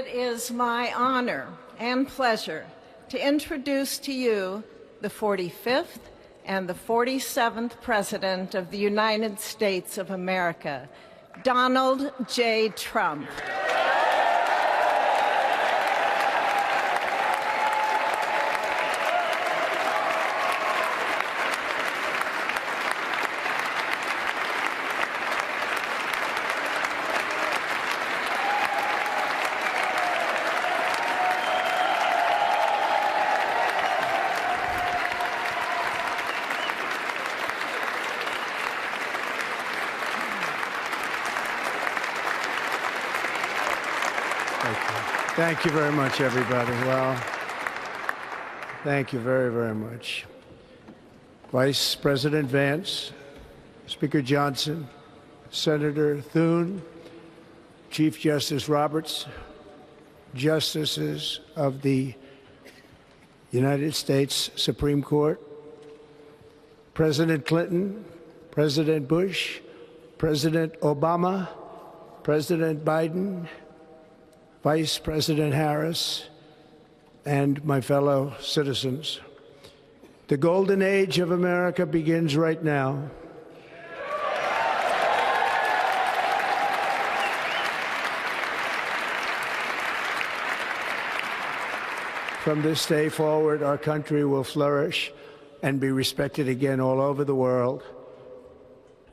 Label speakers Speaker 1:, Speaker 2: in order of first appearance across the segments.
Speaker 1: It is my honor and pleasure to introduce to you the 45th and the 47th President of the United States of America, Donald J. Trump.
Speaker 2: Thank you very much, everybody. Well, thank you very, very much. Vice President Vance, Speaker Johnson, Senator Thune, Chief Justice Roberts, Justices of the United States Supreme Court, President Clinton, President Bush, President Obama, President Biden, Vice President Harris, and my fellow citizens. The golden age of America begins right now. From this day forward, our country will flourish and be respected again all over the world.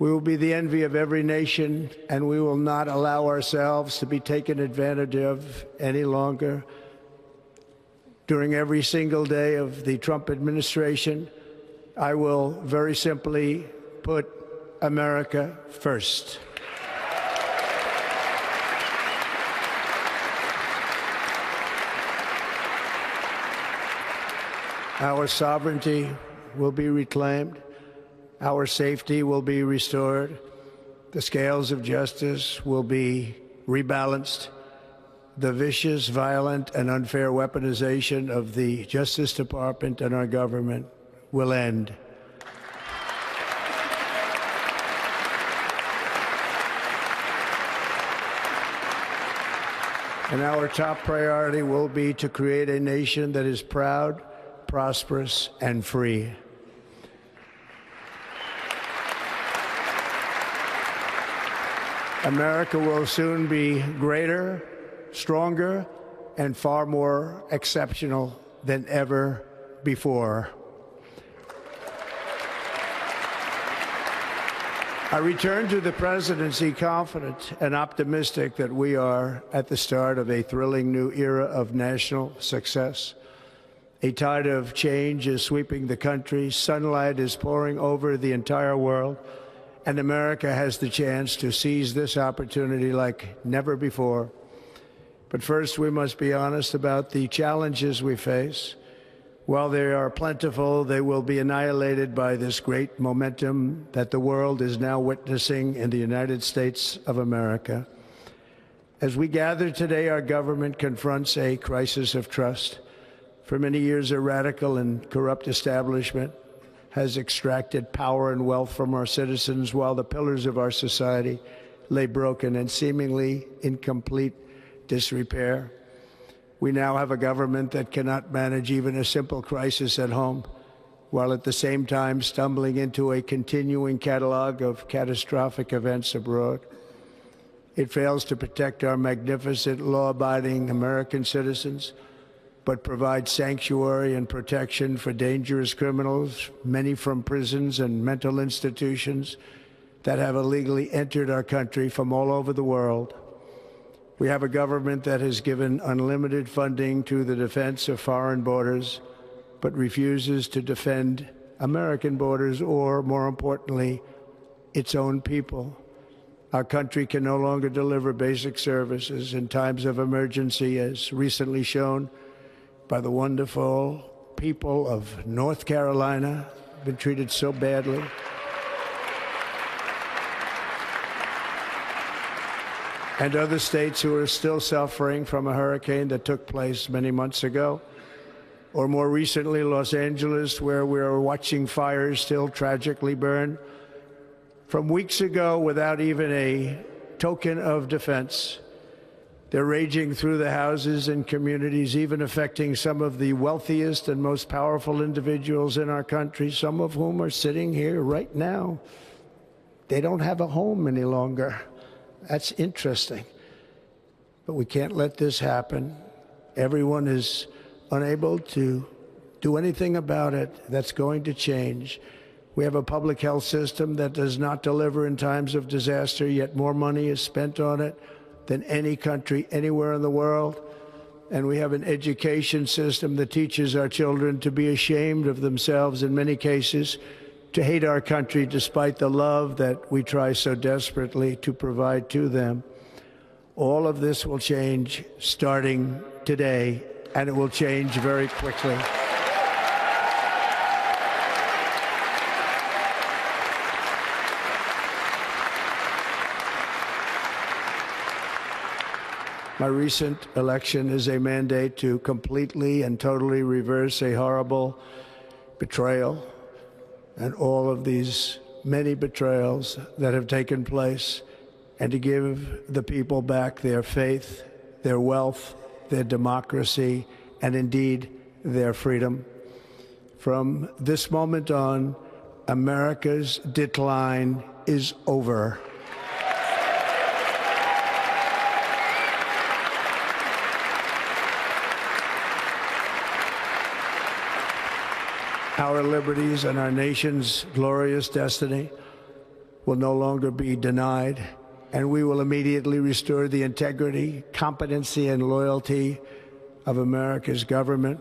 Speaker 2: We will be the envy of every nation, and we will not allow ourselves to be taken advantage of any longer. During every single day of the Trump administration, I will very simply put America first. Our sovereignty will be reclaimed. Our safety will be restored. The scales of justice will be rebalanced. The vicious, violent, and unfair weaponization of the Justice Department and our government will end. And our top priority will be to create a nation that is proud, prosperous, and free. America will soon be greater, stronger, and far more exceptional than ever before. I return to the presidency confident and optimistic that we are at the start of a thrilling new era of national success. A tide of change is sweeping the country. Sunlight is pouring over the entire world. And America has the chance to seize this opportunity like never before. But first, we must be honest about the challenges we face. While they are plentiful, they will be annihilated by this great momentum that the world is now witnessing in the United States of America. As we gather today, our government confronts a crisis of trust. For many years, a radical and corrupt establishment has extracted power and wealth from our citizens while the pillars of our society lay broken and seemingly in complete disrepair. We now have a government that cannot manage even a simple crisis at home, while at the same time stumbling into a continuing catalog of catastrophic events abroad. It fails to protect our magnificent, law-abiding American citizens, but provides sanctuary and protection for dangerous criminals, many from prisons and mental institutions that have illegally entered our country from all over the world. We have a government that has given unlimited funding to the defense of foreign borders, but refuses to defend American borders or, more importantly, its own people. Our country can no longer deliver basic services in times of emergency, as recently shown by the wonderful people of North Carolina, been treated so badly. And other states who are still suffering from a hurricane that took place many months ago. Or more recently, Los Angeles, where we are watching fires still tragically burn. From weeks ago, without even a token of defense, They're raging through the houses and communities, even affecting some of the wealthiest and most powerful individuals in our country, some of whom are sitting here right now. They don't have a home any longer. That's interesting. But we can't let this happen. Everyone is unable to do anything about it. That's going to change. We have a public health system that does not deliver in times of disaster, yet more money is spent on it than any country anywhere in the world. And we have an education system that teaches our children to be ashamed of themselves in many cases, to hate our country despite the love that we try so desperately to provide to them. All of this will change starting today, and it will change very quickly. My recent election is a mandate to completely and totally reverse a horrible betrayal and all of these many betrayals that have taken place, and to give the people back their faith, their wealth, their democracy, and indeed their freedom. From this moment on, America's decline is over. Our liberties and our nation's glorious destiny will no longer be denied, and we will immediately restore the integrity, competency, and loyalty of America's government.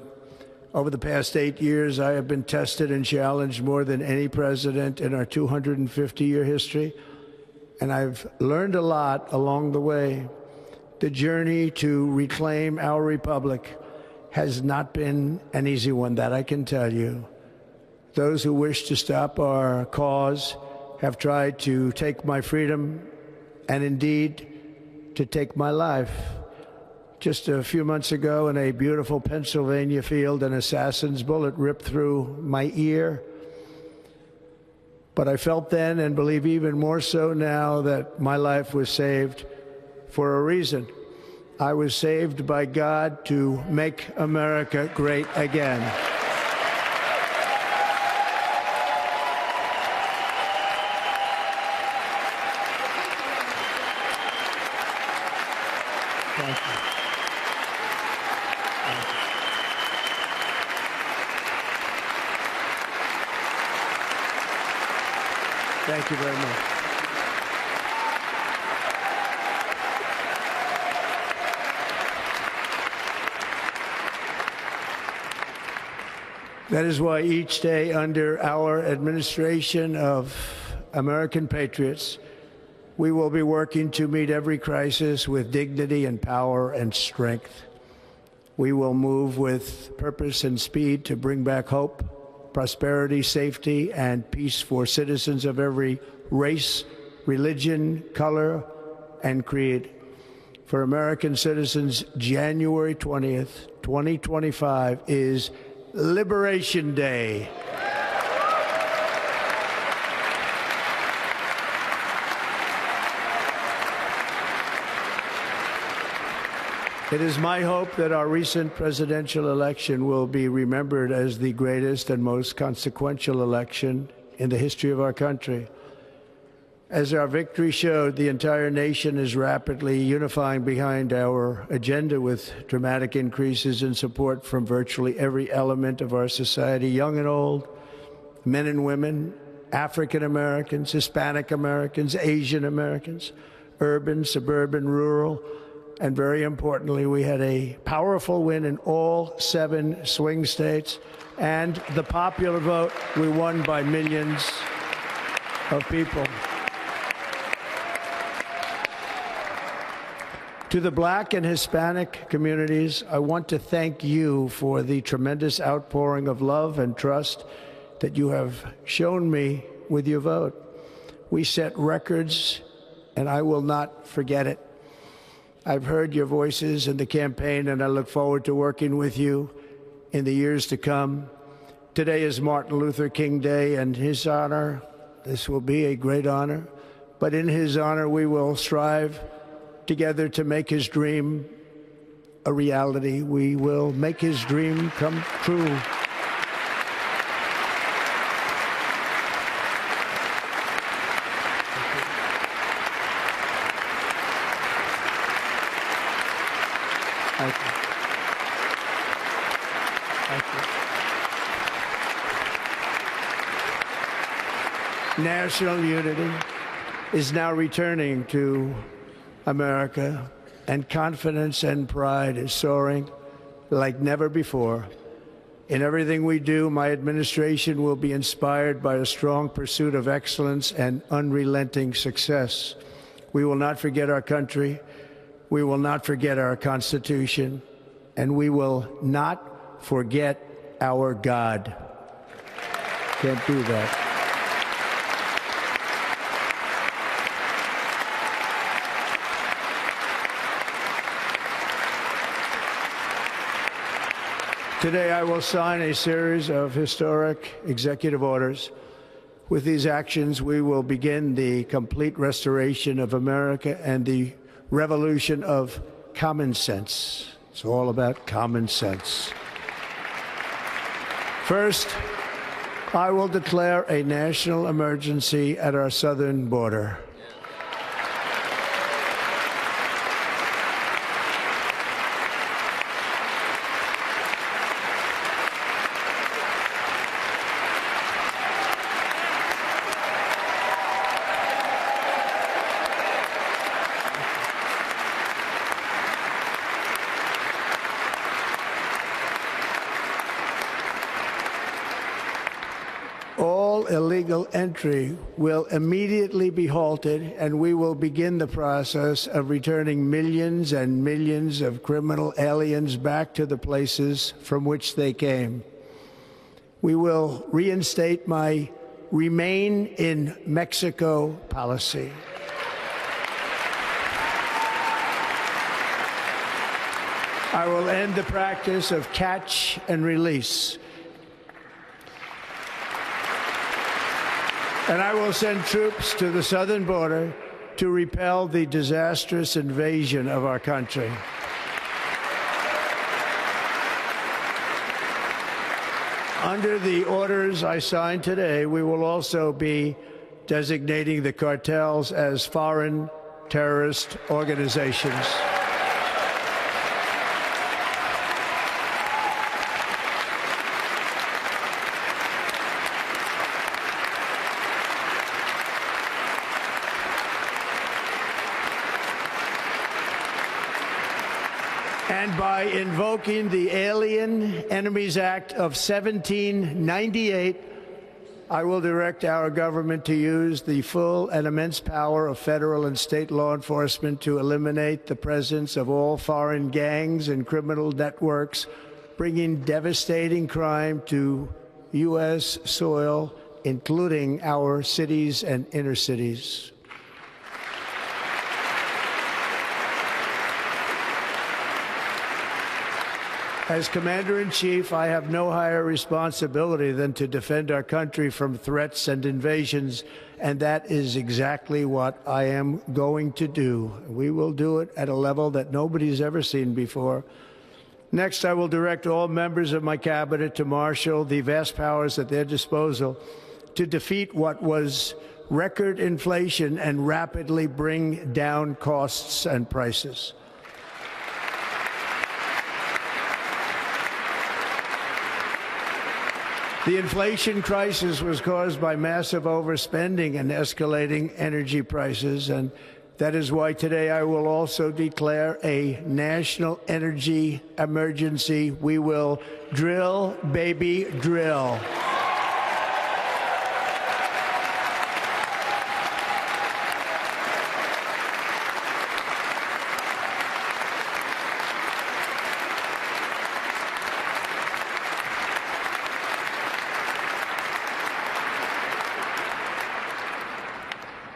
Speaker 2: Over the past 8 years, I have been tested and challenged more than any president in our 250-year history, and I've learned a lot along the way. The journey to reclaim our republic has not been an easy one, that I can tell you. Those who wish to stop our cause have tried to take my freedom and indeed to take my life. Just a few months ago in a beautiful Pennsylvania field, an assassin's bullet ripped through my ear. But I felt then, and believe even more so now, that my life was saved for a reason. I was saved by God to make America great again. Thank you. Thank you very much. That is why each day under our administration of American patriots, we will be working to meet every crisis with dignity and power and strength. We will move with purpose and speed to bring back hope, prosperity, safety, and peace for citizens of every race, religion, color, and creed. For American citizens, January 20th, 2025 is Liberation Day. It is my hope that our recent presidential election will be remembered as the greatest and most consequential election in the history of our country. As our victory showed, the entire nation is rapidly unifying behind our agenda with dramatic increases in support from virtually every element of our society, young and old, men and women, African Americans, Hispanic Americans, Asian Americans, urban, suburban, rural. And very importantly, we had a powerful win in all 7 swing states. And the popular vote, we won by millions of people. To the Black and Hispanic communities, I want to thank you for the tremendous outpouring of love and trust that you have shown me with your vote. We set records, and I will not forget it. I've heard your voices in the campaign, and I look forward to working with you in the years to come. Today is Martin Luther King Day, and in his honor, this will be a great honor, but in his honor, we will strive together to make his dream a reality. We will make his dream come true. Thank you. Thank you. National unity is now returning to America, and confidence and pride is soaring like never before. In everything we do, my administration will be inspired by a strong pursuit of excellence and unrelenting success. We will not forget our country. We will not forget our Constitution, and we will not forget our God. Can't do that. Today, I will sign a series of historic executive orders. With these actions, we will begin the complete restoration of America and the revolution of common sense. It's all about common sense. First, I will declare a national emergency at our southern border. All illegal entry will immediately be halted, and we will begin the process of returning millions and millions of criminal aliens back to the places from which they came. We will reinstate my Remain in Mexico policy. I will end the practice of catch and release. And I will send troops to the southern border to repel the disastrous invasion of our country. Under the orders I signed today, we will also be designating the cartels as foreign terrorist organizations. And by invoking the Alien Enemies Act of 1798, I will direct our government to use the full and immense power of federal and state law enforcement to eliminate the presence of all foreign gangs and criminal networks, bringing devastating crime to U.S. soil, including our cities and inner cities. As Commander-in-Chief, I have no higher responsibility than to defend our country from threats and invasions, and that is exactly what I am going to do. We will do it at a level that nobody's ever seen before. Next, I will direct all members of my cabinet to marshal the vast powers at their disposal to defeat what was record inflation and rapidly bring down costs and prices. The inflation crisis was caused by massive overspending and escalating energy prices, and that is why today I will also declare a national energy emergency. We will drill, baby, drill.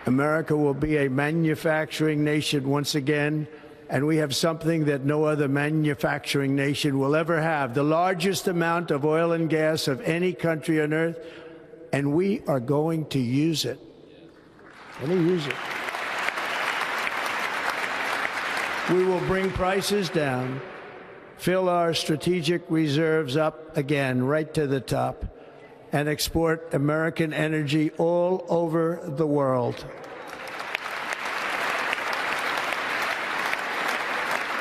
Speaker 2: America will be a manufacturing nation once again, and we have something that no other manufacturing nation will ever have, the largest amount of oil and gas of any country on earth, and we are going to use it. Let me use it. We will bring prices down, fill our strategic reserves up again right to the top, and export American energy all over the world.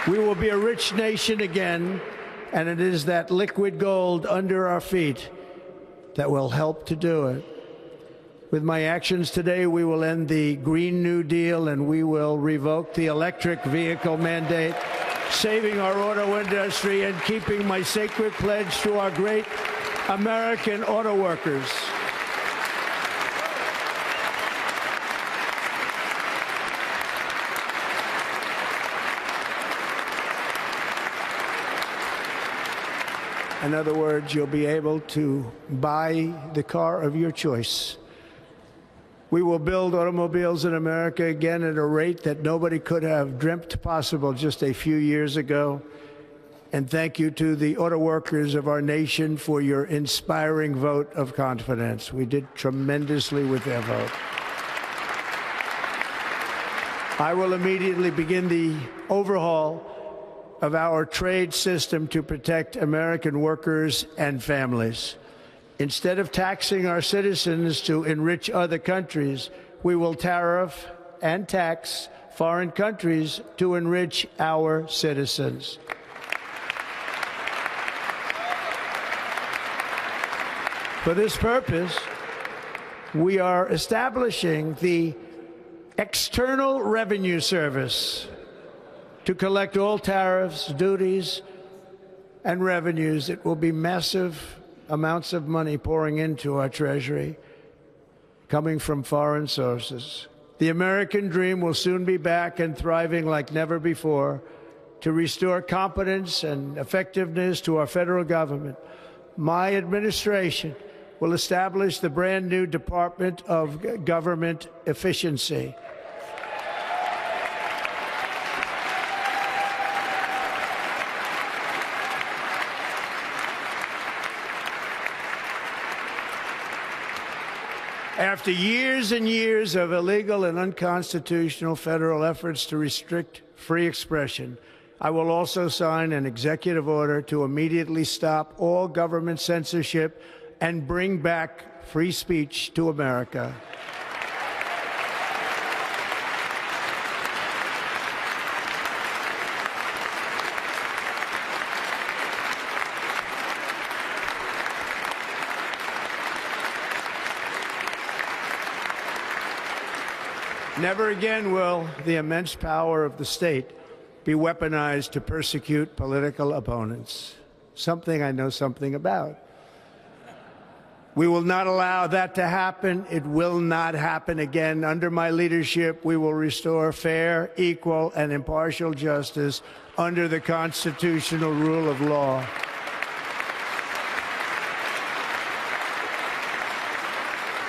Speaker 2: We will be a rich nation again, and it is that liquid gold under our feet that will help to do it. With my actions today, we will end the Green New Deal and we will revoke the electric vehicle mandate, saving our auto industry and keeping my sacred pledge to our great American auto workers. In other words, you'll be able to buy the car of your choice. We will build automobiles in America again at a rate that nobody could have dreamt possible just a few years ago. And thank you to the auto workers of our nation for your inspiring vote of confidence. We did tremendously with their vote. I will immediately begin the overhaul of our trade system to protect American workers and families. Instead of taxing our citizens to enrich other countries, we will tariff and tax foreign countries to enrich our citizens. For this purpose, we are establishing the External Revenue Service to collect all tariffs, duties, and revenues. It will be massive amounts of money pouring into our treasury, coming from foreign sources. The American dream will soon be back and thriving like never before to restore competence and effectiveness to our federal government. My administration will establish the brand new Department of Government Efficiency. After years and years of illegal and unconstitutional federal efforts to restrict free expression, I will also sign an executive order to immediately stop all government censorship and bring back free speech to America. Never again will the immense power of the state be weaponized to persecute political opponents, something I know something about. We will not allow that to happen. It will not happen again. Under my leadership, we will restore fair, equal, and impartial justice under the constitutional rule of law.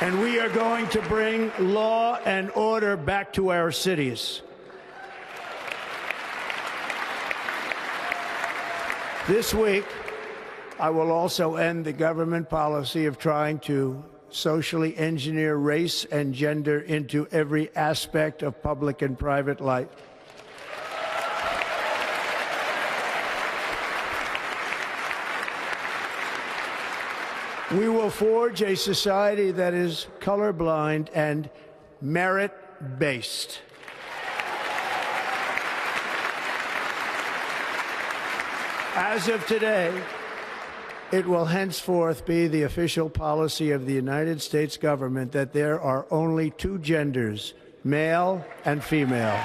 Speaker 2: And we are going to bring law and order back to our cities. This week, I will also end the government policy of trying to socially engineer race and gender into every aspect of public and private life. We will forge a society that is colorblind and merit-based. As of today, it will henceforth be the official policy of the United States government that there are only two genders, male and female.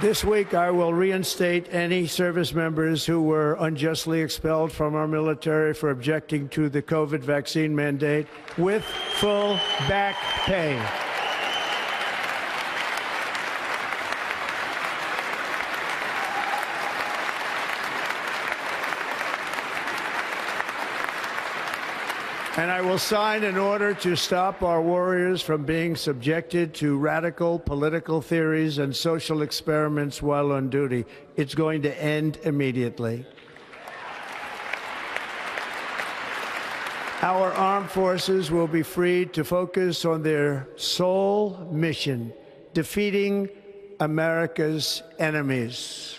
Speaker 2: This week, I will reinstate any service members who were unjustly expelled from our military for objecting to the COVID vaccine mandate with full back pay. And I will sign an order to stop our warriors from being subjected to radical political theories and social experiments while on duty. It's going to end immediately. Our armed forces will be freed to focus on their sole mission, defeating America's enemies.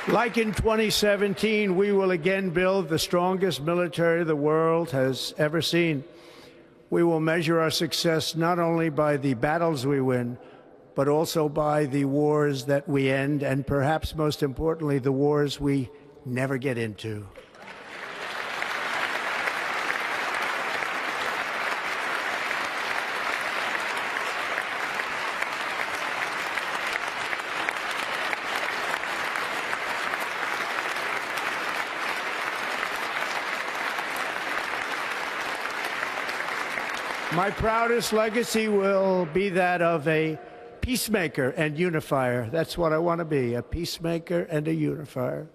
Speaker 2: Like in 2017, we will again build the strongest military the world has ever seen. We will measure our success not only by the battles we win, but also by the wars that we end, and perhaps most importantly, the wars we never get into. My proudest legacy will be that of a peacemaker and unifier. That's what I want to be, a peacemaker and a unifier.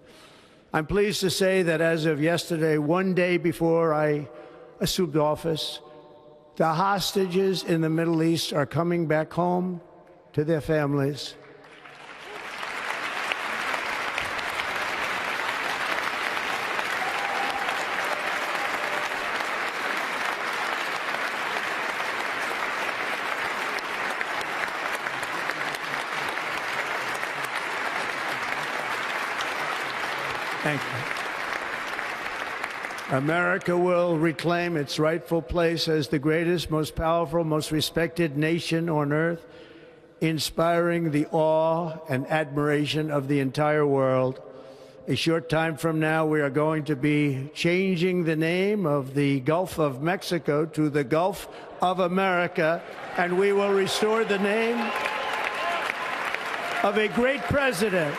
Speaker 2: I'm pleased to say that as of yesterday, one day before I assumed office, the hostages in the Middle East are coming back home to their families. Thank you. America will reclaim its rightful place as the greatest, most powerful, most respected nation on earth, inspiring the awe and admiration of the entire world. A short time from now, we are going to be changing the name of the Gulf of Mexico to the Gulf of America, and we will restore the name of a great president,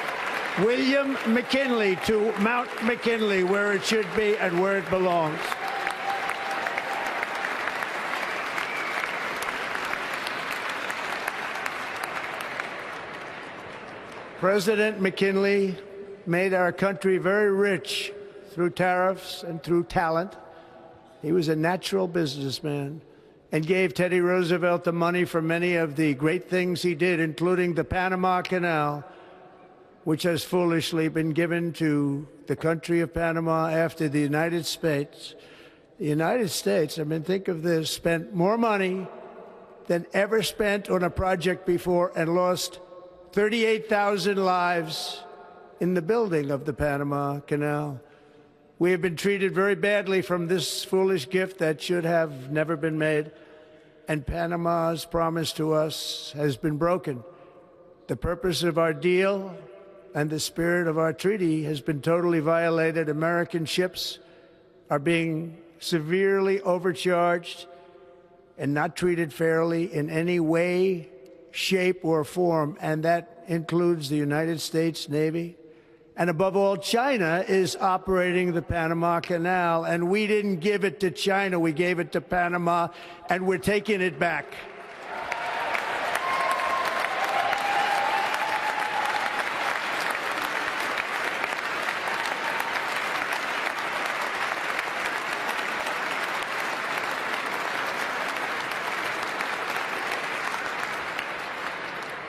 Speaker 2: William McKinley, to Mount McKinley, where it should be and where it belongs. President McKinley made our country very rich through tariffs and through talent. He was a natural businessman and gave Teddy Roosevelt the money for many of the great things he did, including the Panama Canal, which has foolishly been given to the country of Panama after the United States. The United States, I mean, think of this, spent more money than ever spent on a project before and lost 38,000 lives in the building of the Panama Canal. We have been treated very badly from this foolish gift that should have never been made, and Panama's promise to us has been broken. The purpose of our deal and the spirit of our treaty has been totally violated. American ships are being severely overcharged and not treated fairly in any way, shape, or form, and that includes the United States Navy. And above all, China is operating the Panama Canal, and we didn't give it to China, we gave it to Panama, and we're taking it back.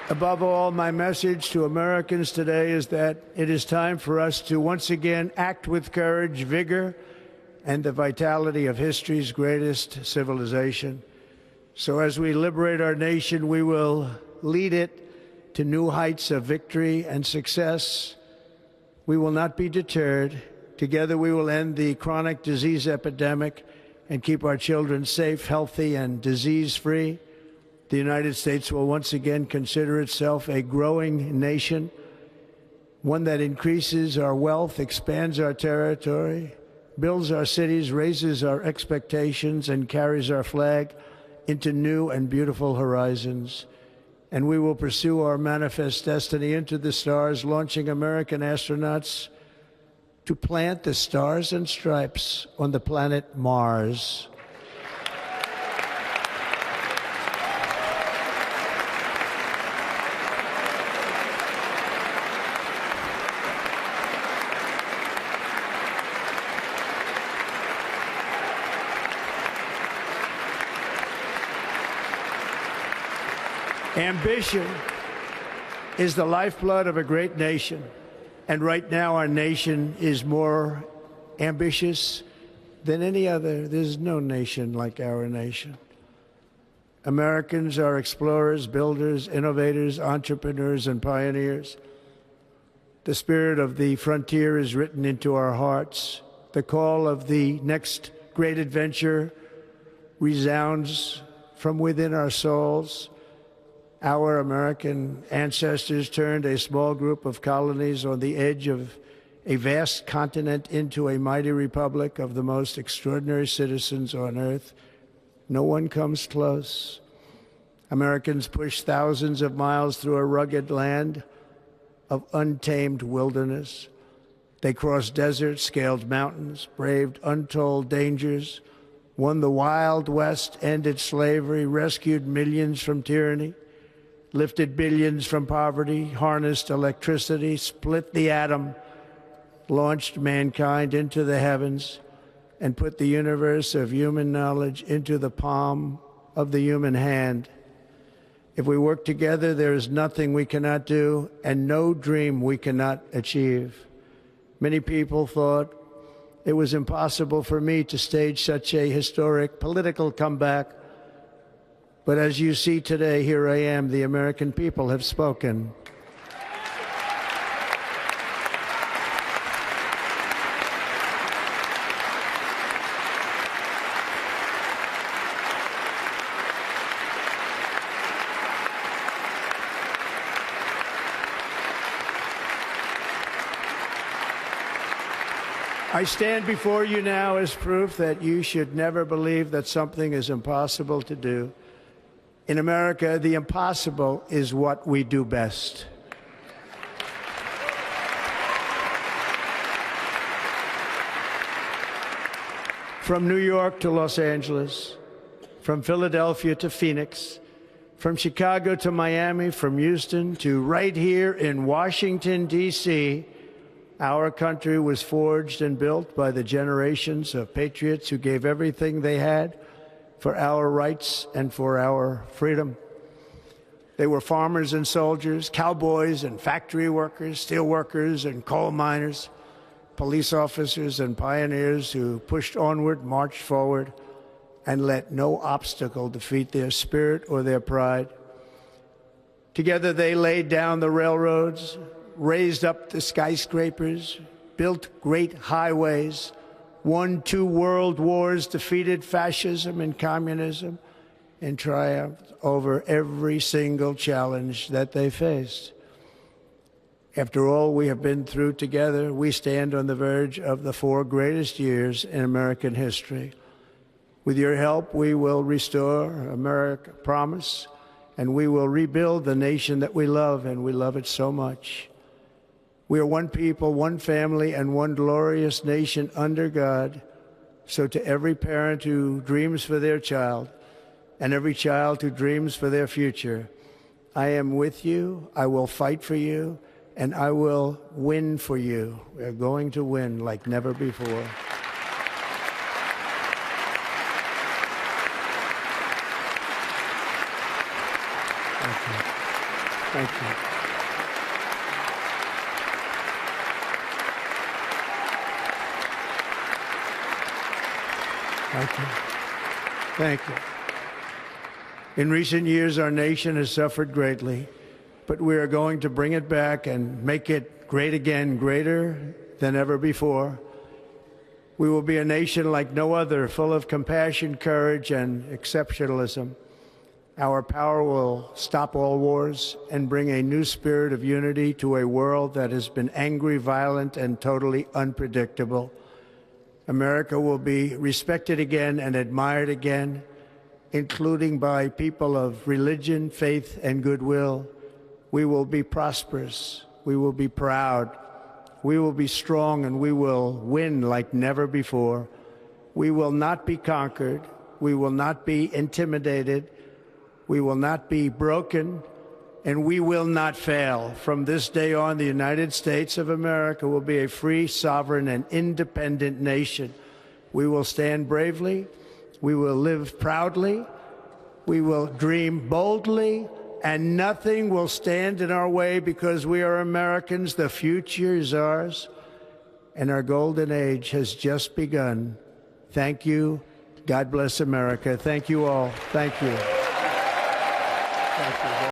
Speaker 2: Above all, my message to Americans today is that it is time for us to once again act with courage, vigor, and the vitality of history's greatest civilization. So as we liberate our nation, we will lead it to new heights of victory and success. We will not be deterred. Together we will end the chronic disease epidemic and keep our children safe, healthy, and disease-free. The United States will once again consider itself a growing nation, one that increases our wealth, expands our territory, builds our cities, raises our expectations, and carries our flag into new and beautiful horizons. and we will pursue our manifest destiny into the stars, launching American astronauts to plant the stars and stripes on the planet Mars. Ambition is the lifeblood of a great nation, and right now our nation is more ambitious than any other. There's no nation like our nation. Americans are explorers, builders, innovators, entrepreneurs, and pioneers. The spirit of the frontier is written into our hearts. The call of the next great adventure resounds from within our souls. Our American ancestors turned a small group of colonies on the edge of a vast continent into a mighty republic of the most extraordinary citizens on earth. No one comes close. Americans pushed thousands of miles through a rugged land of untamed wilderness. They crossed deserts, scaled mountains, braved untold dangers, won the Wild West, ended slavery, rescued millions from tyranny, lifted billions from poverty, harnessed electricity, split the atom, launched mankind into the heavens, and put the universe of human knowledge into the palm of the human hand. If we work together, there is nothing we cannot do and no dream we cannot achieve. Many people thought it was impossible for me to stage such a historic political comeback. But as you see today, here I am. The American people have spoken. I stand before you now as proof that you should never believe that something is impossible to do. In America, the impossible is what we do best. From New York to Los Angeles, from Philadelphia to Phoenix, from Chicago to Miami, from Houston to right here in Washington, D.C., our country was forged and built by the generations of patriots who gave everything they had for our rights and for our freedom. They were farmers and soldiers, cowboys and factory workers, steel workers and coal miners, police officers and pioneers who pushed onward, marched forward, and let no obstacle defeat their spirit or their pride. Together they laid down the railroads, raised up the skyscrapers, built great highways, won 2 world wars, defeated fascism and communism, and triumphed over every single challenge that they faced. After all we have been through together, we stand on the verge of the 4 greatest years in American history. With your help, we will restore America, promise, and we will rebuild the nation that we love, and we love it so much. We are one people, one family, and one glorious nation under God. So to every parent who dreams for their child and every child who dreams for their future, I am with you, I will fight for you, and I will win for you. We are going to win like never before. Thank you. Thank you. Thank you. Thank you. In recent years, our nation has suffered greatly, but we are going to bring it back and make it great again, greater than ever before. We will be a nation like no other, full of compassion, courage, and exceptionalism. Our power will stop all wars and bring a new spirit of unity to a world that has been angry, violent, and totally unpredictable. America will be respected again and admired again, including by people of religion, faith, and goodwill. We will be prosperous. We will be proud. We will be strong, and we will win like never before. We will not be conquered. We will not be intimidated. We will not be broken, and we will not fail. From this day on, the United States of America will be a free, sovereign, and independent nation. We will stand bravely. We will live proudly. We will dream boldly, and nothing will stand in our way because we are Americans. The future is ours, and our golden age has just begun. Thank you. God bless America. Thank you all. Thank you. Thank you.